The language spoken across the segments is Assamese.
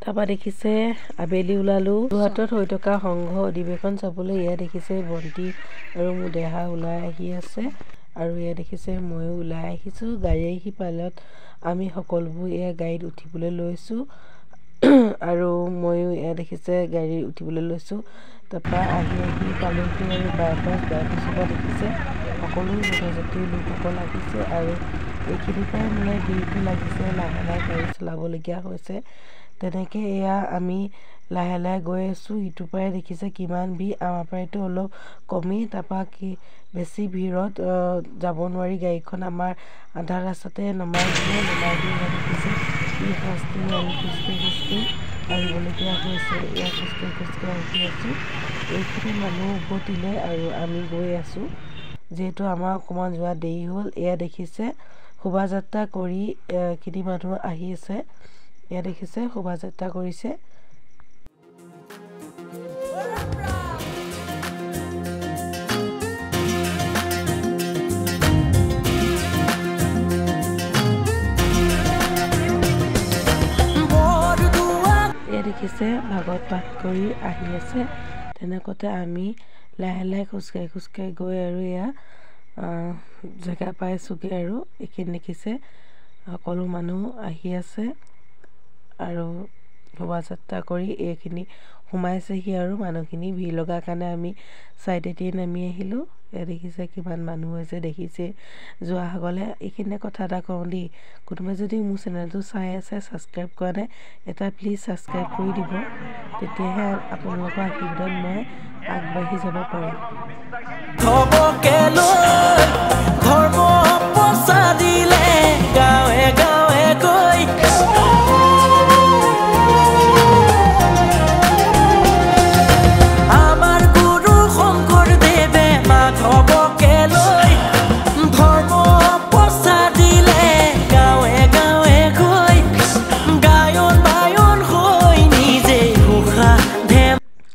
তাৰপৰা দেখিছে আবেলি ওলালোঁ যোৰহাটত হৈ থকা সংঘ অধিৱেশন চাবলৈ। এয়া দেখিছে ভণ্টি আৰু মোৰ দেহা ওলাই আহি আছে আৰু এয়া দেখিছে ময়ো ওলাই আহিছোঁ। গাড়ীৰ সিফালত আমি সকলোবোৰ এয়া গাড়ীত উঠিবলৈ লৈছোঁ আৰু ময়ো এয়া দেখিছে গাড়ীত উঠিবলৈ লৈছোঁ। তাৰপৰা আহি পালোঁহি আৰু বাইপাছৰ পৰা দেখিছে সকলো জনজাতীয় লোকসকল আহিছে আৰু এইখিনিৰ পৰাই মানে ভিৰটো লাগিছে, লাহে লাহে গাড়ী চলাবলগীয়া হৈছে। তেনেকৈ এয়া আমি লাহে লাহে গৈ আছোঁ। ইটোৰ পৰাই দেখিছে কিমান ভিৰ, আমাৰ পৰাইতো অলপ কমেই। তাৰপৰা কি বেছি ভিৰত যাব নোৱাৰি, গাড়ীখন আমাৰ আধা ৰাস্তাতে নমাই দিলে। দেখিছে কি শাস্তি আমি খোজকাঢ়ি আহিবলগীয়া হৈছে। এয়া খোজকাঢ়ি আহি আছোঁ। এইখিনি মানুহ উভতিলে আৰু আমি গৈ আছোঁ, যিহেতু আমাৰ অকণমান যোৱা দেৰি হ'ল। এয়া দেখিছে শোভাযাত্ৰা কৰি এইখিনি মানুহ আহি আছে। এয়া দেখিছে শোভাযাত্ৰা কৰিছে। এয়া দেখিছে ভাগৱত পাঠ কৰি আহি আছে। তেনেকুৱাতে আমি লাহে লাহে খোজকাঢ়ি গৈ আৰু এয়া জেগা পাইছোঁগৈ আৰু এইখিনি দেখিছে সকলো মানুহ আহি আছে আৰু শোভাযাত্ৰা কৰি এইখিনি সোমাইছেহি আৰু মানুহখিনি ভিৰ লগাৰ কাৰণে আমি ছাইডেদি নামি আহিলোঁ। এয়া দেখিছে কিমান মানুহ হৈছে, দেখিছে যোৱাসকলে। এইখিনিতে কথা এটা কওঁ দেই, কোনোবাই যদি মোৰ চেনেলটো চাই আছে ছাবস্ক্ৰাইব কৰা নাই, এটা প্লিজ ছাবস্ক্ৰাইব কৰি দিব, তেতিয়াহে আপোনালোকৰ আশীৰ্বাদত মই আগবাঢ়ি যাব পাৰিম।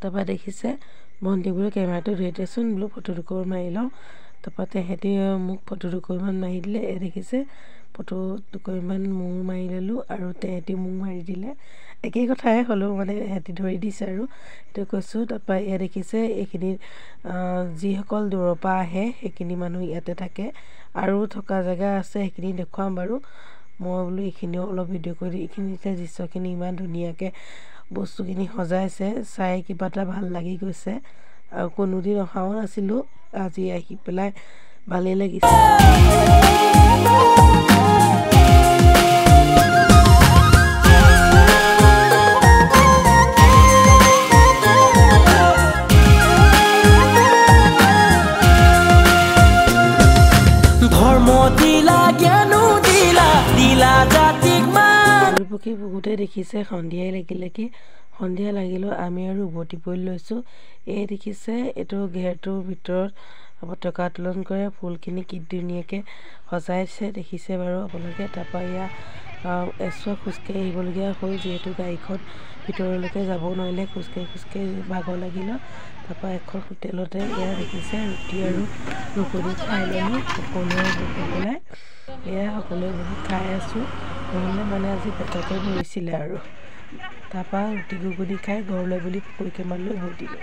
তাৰপৰা দেখিছে ভণ্টিবোৰে কেমেৰাটো ধৰি দিয়েচোন বোলো ফটো দুকপি মাৰি লওঁ। তাৰপৰা তেহেঁতি মোক ফটো দুকপিমান মাৰি দিলে। এই দেখিছে ফটো দুকপিমান মোৰ মাৰি ল'লোঁ আৰু তেহেঁতি মোক মাৰি দিলে। একেই কথাই হ'লেও মানে সিহঁতি ধৰি দিছে আৰু সেইটো কৈছোঁ। তাৰপৰা এয়া দেখিছে এইখিনি যিসকল দূৰৰ পৰা আহে সেইখিনি মানুহ ইয়াতে থাকে আৰু থকা জেগা আছে, সেইখিনি দেখুৱাম বাৰু। মই বোলো এইখিনিও অলপ ভিডিঅ' কৰি দিওঁ। এইখিনিতে দৃশ্যখিনি ইমান ধুনীয়াকৈ বস্তুখিনি সজাইছে, চাই কিবা এটা ভাল লাগি গৈছে আৰু কোনোদিন অহাও নাছিলোঁ, আজি আহি পেলাই ভালেই লাগিছে। পক্ষী বহুতে দেখিছে সন্ধিয়াই লাগিলে সন্ধিয়া লাগিলেও আমি আৰু উভতিবলৈ লৈছোঁ। এই দেখিছে এইটো ঘেৰটোৰ ভিতৰত পতাকা উত্তোলন কৰে, ফুলখিনি কি ধুনীয়াকৈ সজাইছে দেখিছে বাৰু আপোনালোকে। তাৰপৰা এয়া এচুৱা খোজকাঢ়ি আহিবলগীয়া হ'ল, যিহেতু গাড়ীখন ভিতৰলৈকে যাব নোৱাৰিলে, খোজকাঢ়ি ভাগৰ লাগিলে। তাৰপৰা এখন হোটেলতে এয়া দেখিছে ৰুটি আৰু ঘুগুনি খাই ল'লোঁ সকলোৱে বহি পেলাই। এয়া সকলোৱে বহি খাই আছোঁ, নহ'লে মানে আজি পেটতে ধৰিছিলে আৰু। তাৰপৰা ৰুটি ঘুগুনি খাই ঘৰলৈ বুলি পৰীক্ষামান লৈ উভতিলোঁ।